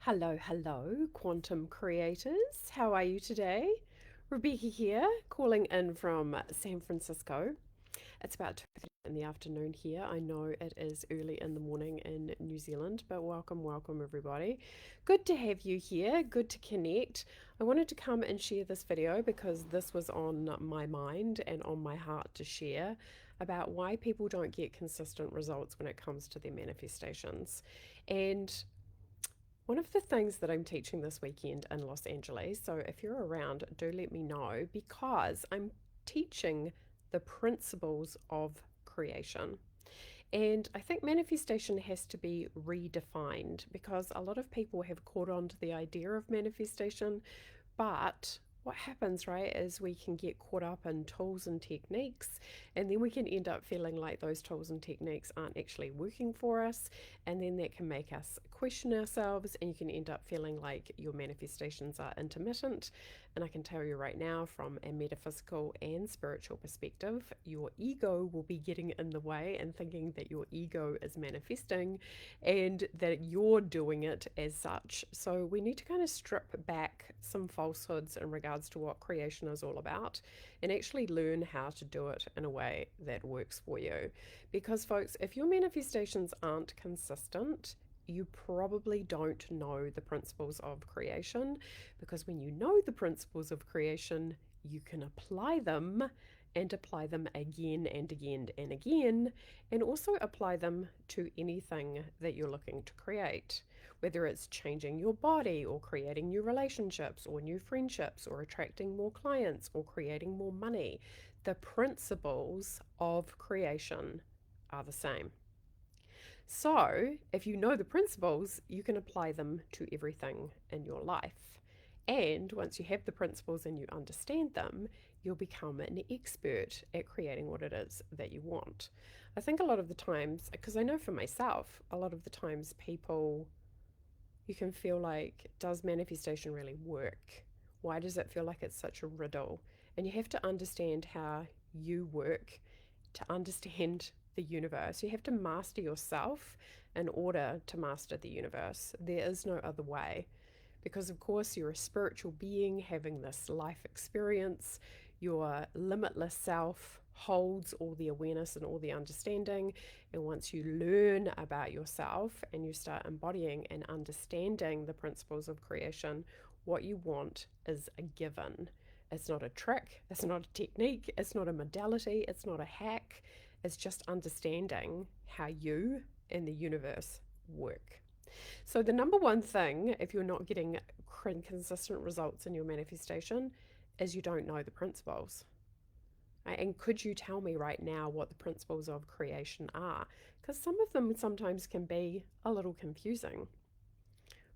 Hello, hello, quantum creators. How are you today? Rebecca here, calling in from San Francisco. It's about 2:30 in the afternoon here. I know it is early in the morning in New Zealand, but welcome, welcome everybody. Good to have you here. Good to connect. I wanted to come and share this video because this was on my mind and on my heart to share about why people don't get consistent results when it comes to their manifestations. And one of the things that I'm teaching this weekend in Los Angeles, so if you're around, do let me know because I'm teaching the principles of creation. And I think manifestation has to be redefined because a lot of people have caught on to the idea of manifestation, but what happens, right, is we can get caught up in tools and techniques, and then we can end up feeling like those tools and techniques aren't actually working for us. And then that can make us question ourselves, and you can end up feeling like your manifestations are intermittent. And I can tell you right now, from a metaphysical and spiritual perspective, your ego will be getting in the way and thinking that your ego is manifesting and that you're doing it as such. So we need to kind of strip back some falsehoods in regards to what creation is all about and actually learn how to do it in a way that works for you. Because, folks, if your manifestations aren't consistent, you probably don't know the principles of creation, because when you know the principles of creation, you can apply them and apply them again and again and again, and also apply them to anything that you're looking to create, whether it's changing your body or creating new relationships or new friendships or attracting more clients or creating more money. The principles of creation are the same. So, if you know the principles, you can apply them to everything in your life. And once you have the principles and you understand them, you'll become an expert at creating what it is that you want. I think a lot of the times, because I know for myself, a lot of the times people, you can feel like, does manifestation really work? Why does it feel like it's such a riddle? And you have to understand how you work to understand the universe. You have to master yourself in order to master the universe. There is no other way. Because, of course, you're a spiritual being having this life experience. Your limitless self holds all the awareness and all the understanding. And once you learn about yourself and you start embodying and understanding the principles of creation, what you want is a given. It's not a trick, it's not a technique, it's not a modality, it's not a hack. It's just understanding how you and the universe work. So, the number one thing, if you're not getting consistent results in your manifestation, is you don't know the principles. Right? And could you tell me right now what the principles of creation are? Because some of them sometimes can be a little confusing.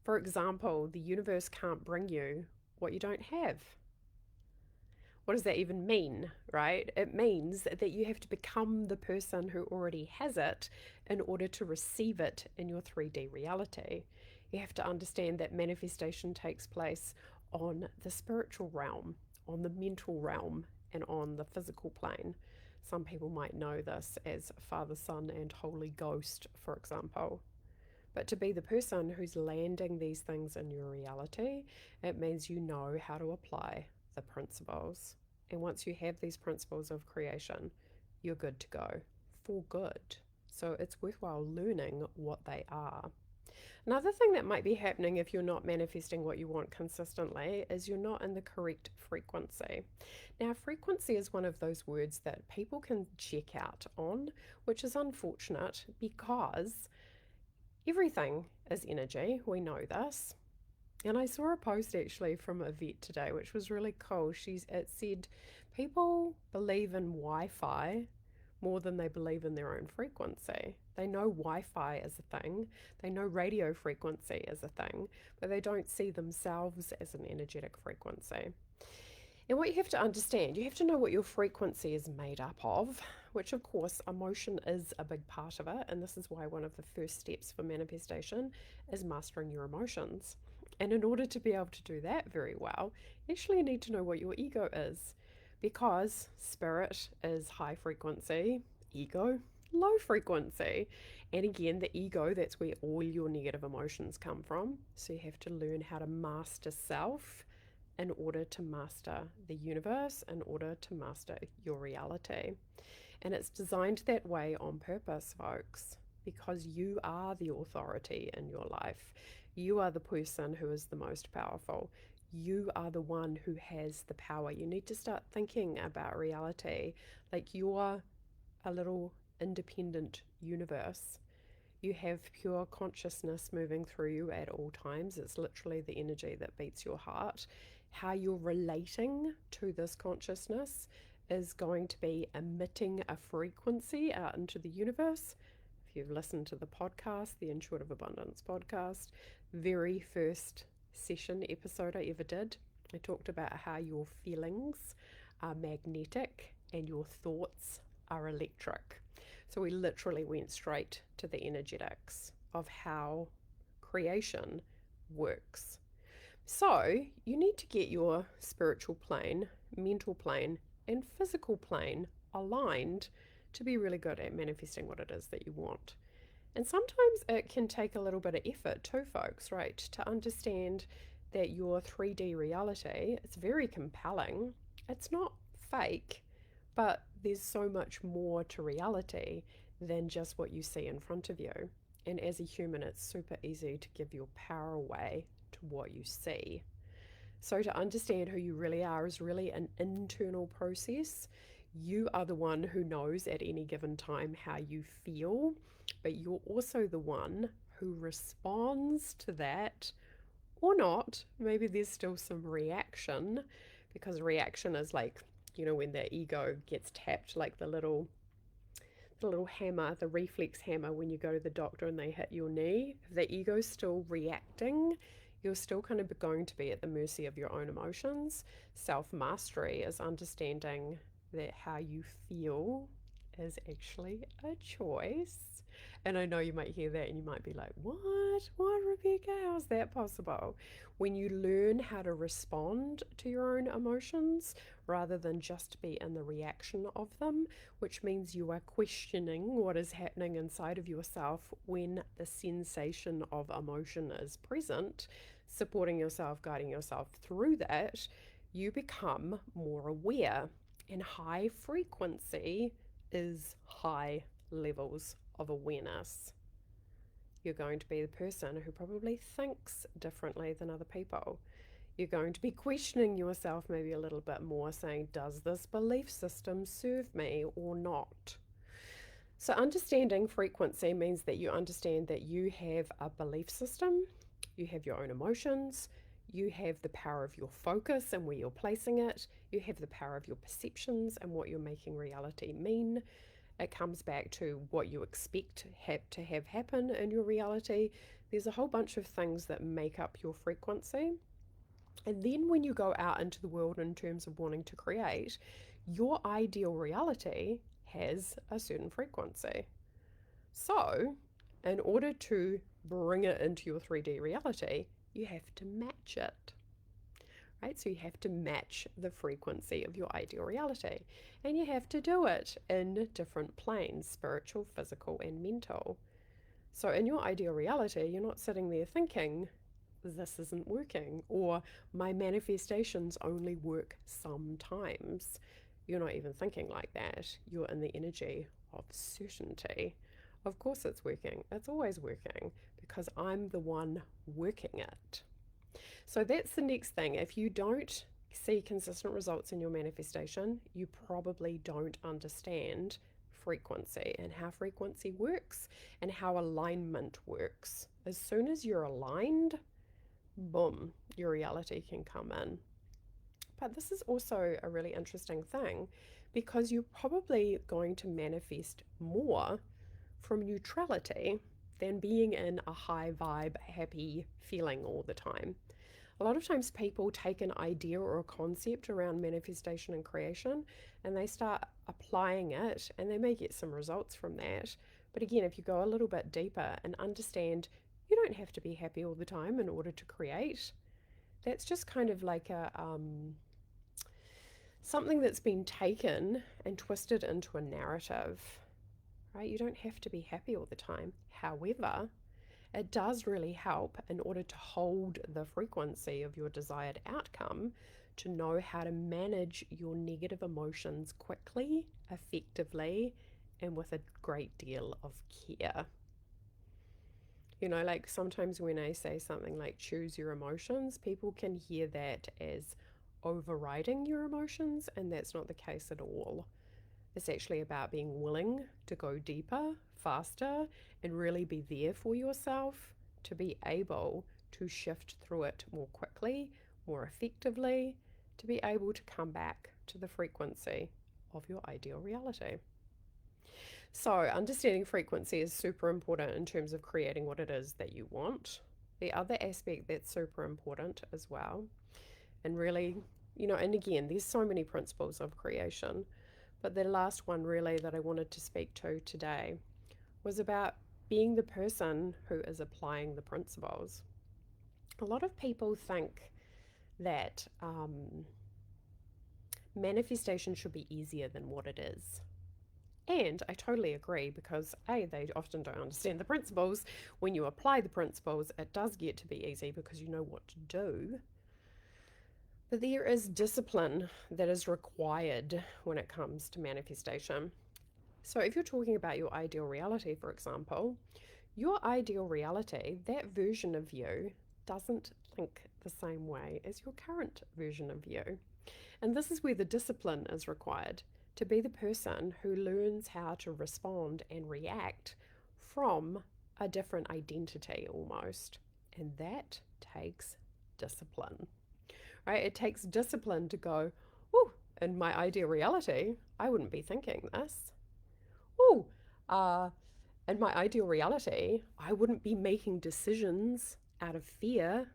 For example, the universe can't bring you what you don't have. What does that even mean, right? It means that you have to become the person who already has it in order to receive it in your 3D reality. You have to understand that manifestation takes place on the spiritual realm, on the mental realm, and on the physical plane. Some people might know this as Father, Son, and Holy Ghost, for example. But to be the person who's landing these things in your reality, it means you know how to apply the principles. And once you have these principles of creation, you're good to go for good. So it's worthwhile learning what they are. Another thing that might be happening if you're not manifesting what you want consistently is you're not in the correct frequency. Now, frequency is one of those words that people can check out on, which is unfortunate because everything is energy. We know this. And I saw a post actually from a vet today, which was really cool. It said people believe in Wi-Fi more than they believe in their own frequency. They know Wi-Fi is a thing, they know radio frequency is a thing, but they don't see themselves as an energetic frequency. And what you have to understand, you have to know what your frequency is made up of, which of course emotion is a big part of it. And this is why one of the first steps for manifestation is mastering your emotions. And in order to be able to do that very well, you actually need to know what your ego is, because spirit is high frequency, ego low frequency. And again, the ego, that's where all your negative emotions come from. So you have to learn how to master self in order to master the universe, in order to master your reality. And it's designed that way on purpose, folks, because you are the authority in your life. You are the person who is the most powerful. You are the one who has the power. You need to start thinking about reality like you're a little independent universe. You have pure consciousness moving through you at all times. It's literally the energy that beats your heart. How you're relating to this consciousness is going to be emitting a frequency out into the universe. If you've listened to the podcast, the Intuitive Abundance podcast, very first session episode I ever did, I talked about how your feelings are magnetic and your thoughts are electric. So we literally went straight to the energetics of how creation works. So you need to get your spiritual plane, mental plane, and physical plane aligned to be really good at manifesting what it is that you want. And sometimes it can take a little bit of effort too, folks, right? To understand that your 3D reality is very compelling. It's not fake, but there's so much more to reality than just what you see in front of you. And as a human, it's super easy to give your power away to what you see. So, to understand who you really are is really an internal process. You are the one who knows at any given time how you feel, but you're also the one who responds to that or not. Maybe there's still some reaction, because reaction is like, when the ego gets tapped, like the little hammer, the reflex hammer when you go to the doctor and they hit your knee. If the ego's still reacting, you're still kind of going to be at the mercy of your own emotions. Self mastery is understanding that how you feel is actually a choice. And I know you might hear that and you might be like, what? What, Rebecca? How's that possible? When you learn how to respond to your own emotions rather than just be in the reaction of them, which means you are questioning what is happening inside of yourself when the sensation of emotion is present, supporting yourself, guiding yourself through that, you become more aware. And high frequency is high levels of awareness. You're going to be the person who probably thinks differently than other people. You're going to be questioning yourself maybe a little bit more, saying, does this belief system serve me or not? So, understanding frequency means that you understand that you have a belief system, you have your own emotions, you have the power of your focus and where you're placing it, you have the power of your perceptions and what you're making reality mean. It comes back to what you expect to have happen in your reality. There's a whole bunch of things that make up your frequency. And then when you go out into the world in terms of wanting to create, your ideal reality has a certain frequency. So, in order to bring it into your 3D reality, you have to match it. Right? So you have to match the frequency of your ideal reality. And you have to do it in different planes, spiritual, physical, and mental. So in your ideal reality, you're not sitting there thinking, this isn't working, or my manifestations only work sometimes. You're not even thinking like that. You're in the energy of certainty. Of course it's working. It's always working because I'm the one working it. So that's the next thing. If you don't see consistent results in your manifestation, you probably don't understand frequency and how frequency works and how alignment works. As soon as you're aligned, boom, your reality can come in. But this is also a really interesting thing because you're probably going to manifest more from neutrality than being in a high vibe, happy feeling all the time. A lot of times people take an idea or a concept around manifestation and creation and they start applying it and they may get some results from that. But again, if you go a little bit deeper and understand you don't have to be happy all the time in order to create, that's just kind of like a something that's been taken and twisted into a narrative. right? You don't have to be happy all the time. However, it does really help in order to hold the frequency of your desired outcome to know how to manage your negative emotions quickly, effectively, and with a great deal of care. Like sometimes when I say something like choose your emotions, people can hear that as overriding your emotions, and that's not the case at all. It's actually about being willing to go deeper, faster, and really be there for yourself to be able to shift through it more quickly, more effectively, to be able to come back to the frequency of your ideal reality. So, understanding frequency is super important in terms of creating what it is that you want. The other aspect that's super important as well, and really, and again, there's so many principles of creation, but the last one really that I wanted to speak to today was about being the person who is applying the principles. A lot of people think that manifestation should be easier than what it is. And I totally agree because A, they often don't understand the principles. When you apply the principles, it does get to be easy because you know what to do. But there is discipline that is required when it comes to manifestation. So, if you're talking about your ideal reality, for example, your ideal reality, that version of you, doesn't think the same way as your current version of you. And this is where the discipline is required to be the person who learns how to respond and react from a different identity almost. And that takes discipline, right? It takes discipline to go, oh, in my ideal reality, I wouldn't be thinking this. Oh, in my ideal reality, I wouldn't be making decisions out of fear.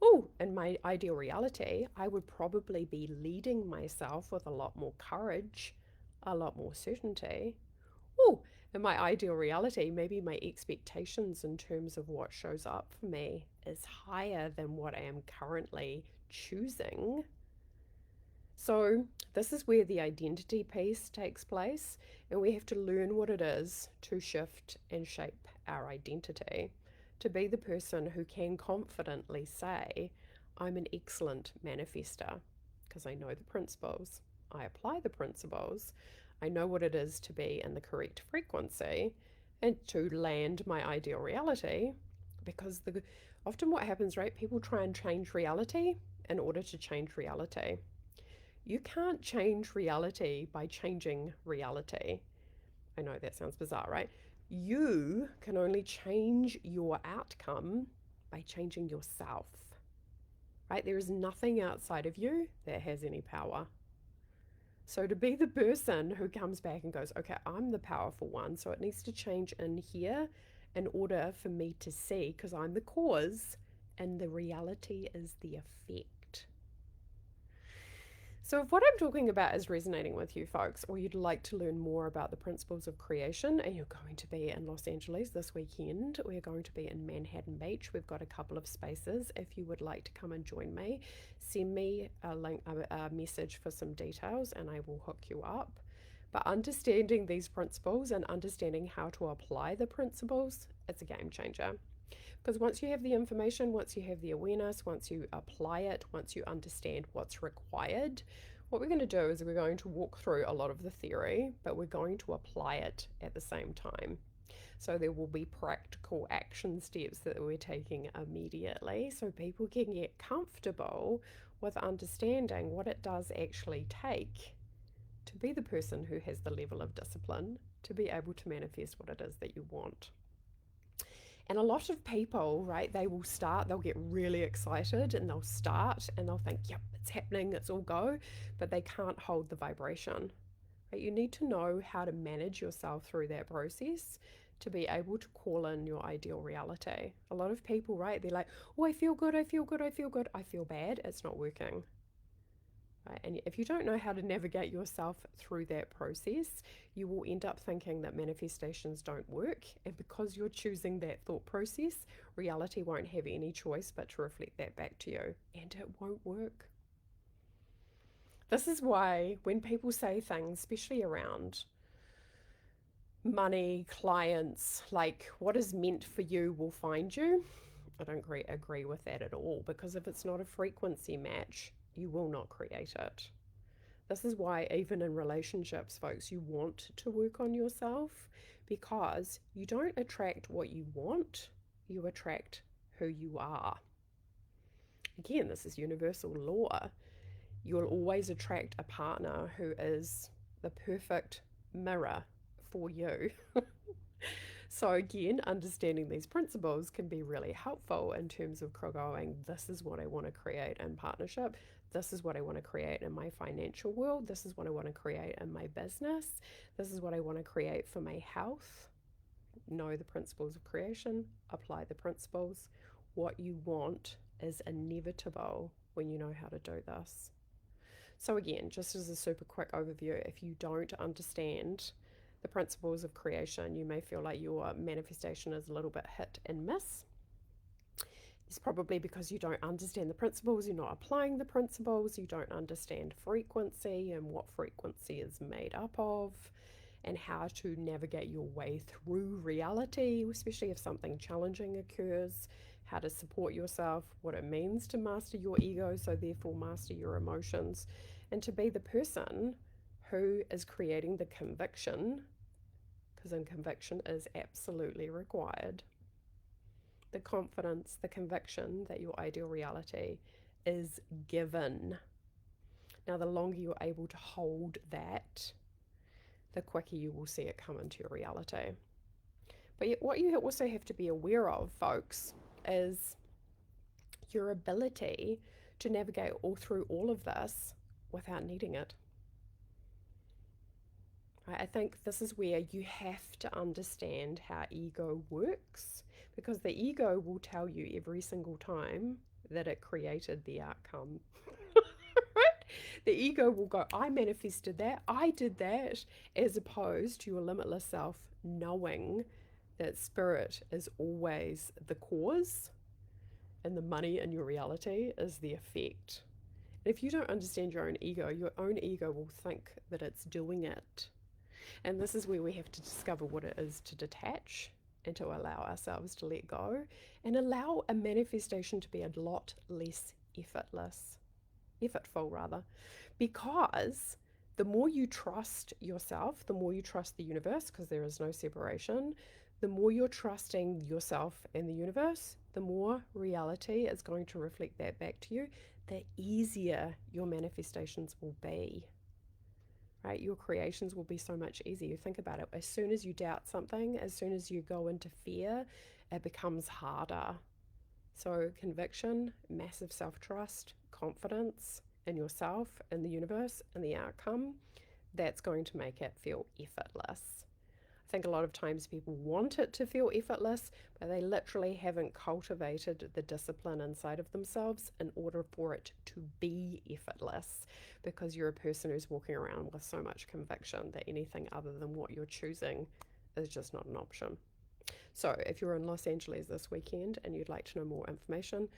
Oh, in my ideal reality, I would probably be leading myself with a lot more courage, a lot more certainty. Oh, in my ideal reality, maybe my expectations in terms of what shows up for me is higher than what I am currently choosing. So, this is where the identity piece takes place, and we have to learn what it is to shift and shape our identity to be the person who can confidently say, I'm an excellent manifester because I know the principles, I apply the principles, I know what it is to be in the correct frequency and to land my ideal reality. Because often what happens, right? People try and change reality in order to change reality. You can't change reality by changing reality. I know that sounds bizarre, right? You can only change your outcome by changing yourself, right? There is nothing outside of you that has any power. So to be the person who comes back and goes, okay, I'm the powerful one, so it needs to change in here in order for me to see, because I'm the cause and the reality is the effect. So, if what I'm talking about is resonating with you folks, or you'd like to learn more about the principles of creation, and you're going to be in Los Angeles this weekend, we're going to be in Manhattan Beach. We've got a couple of spaces. If you would like to come and join me, send me a link, a message for some details, and I will hook you up. But understanding these principles and understanding how to apply the principles, it's a game changer. Because once you have the information, once you have the awareness, once you apply it, once you understand what's required, what we're going to do is we're going to walk through a lot of the theory, but we're going to apply it at the same time. So there will be practical action steps that we're taking immediately so people can get comfortable with understanding what it does actually take to be the person who has the level of discipline to be able to manifest what it is that you want. And a lot of people, right, they'll get really excited and they'll start and they'll think, yep, it's happening, it's all go, but they can't hold the vibration. Right? You need to know how to manage yourself through that process to be able to call in your ideal reality. A lot of people, right, they're like, oh, I feel good, I feel good, I feel good, I feel bad. It's not working. Right? And if you don't know how to navigate yourself through that process, you will end up thinking that manifestations don't work. And because you're choosing that thought process, reality won't have any choice but to reflect that back to you. And it won't work. This is why when people say things, especially around money, clients, like what is meant for you will find you. I don't agree with that at all, because if it's not a frequency match, you will not create it. This is why, even in relationships, folks, you want to work on yourself, because you don't attract what you want, you attract who you are. Again, this is universal law. You'll always attract a partner who is the perfect mirror for you. So, again, understanding these principles can be really helpful in terms of going, this is what I want to create in partnership. This is what I want to create in my financial world. This is what I want to create in my business. This is what I want to create for my health. Know the principles of creation, apply the principles. What you want is inevitable when you know how to do this. So, again, just as a super quick overview, if you don't understand the principles of creation, you may feel like your manifestation is a little bit hit and miss. It's probably because you don't understand the principles, you're not applying the principles, you don't understand frequency and what frequency is made up of, and how to navigate your way through reality, especially if something challenging occurs, how to support yourself, what it means to master your ego, so therefore master your emotions, and to be the person who is creating the conviction, because conviction is absolutely required, the confidence, the conviction that your ideal reality is given. Now, the longer you're able to hold that, the quicker you will see it come into your reality. But yet, what you also have to be aware of, folks, is your ability to navigate all through all of this without needing it. I think this is where you have to understand how ego works, because the ego will tell you every single time that it created the outcome. The ego will go, I manifested that, I did that, as opposed to your limitless self knowing that spirit is always the cause and the money in your reality is the effect. If you don't understand your own ego will think that it's doing it. And this is where we have to discover what it is to detach and to allow ourselves to let go and allow a manifestation to be a lot less effortful rather, because the more you trust yourself, the more you trust the universe, because there is no separation, the more you're trusting yourself and the universe, the more reality is going to reflect that back to you, the easier your manifestations will be. Right? Your creations will be so much easier. Think about it. As soon as you doubt something, as soon as you go into fear, it becomes harder. So, conviction, massive self trust, confidence in yourself, in the universe, and the outcome, that's going to make it feel effortless. I think a lot of times people want it to feel effortless, but they literally haven't cultivated the discipline inside of themselves in order for it to be effortless, because you're a person who's walking around with so much conviction that anything other than what you're choosing is just not an option. So, if you're in Los Angeles this weekend and you'd like to know more information,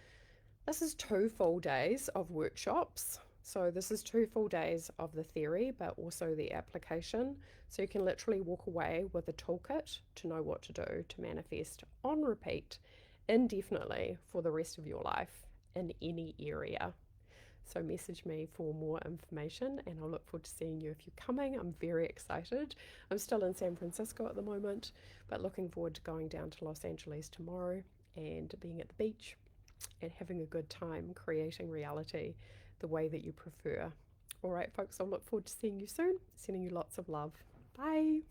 this is 2 full days of workshops. So this is 2 full days of the theory, but also the application. So you can literally walk away with a toolkit to know what to do to manifest on repeat indefinitely for the rest of your life in any area. So message me for more information and I'll look forward to seeing you if you're coming. I'm very excited. I'm still in San Francisco at the moment, but looking forward to going down to Los Angeles tomorrow and being at the beach and having a good time creating reality the way that you prefer. All right, folks, I'll look forward to seeing you soon. Sending you lots of love. Bye.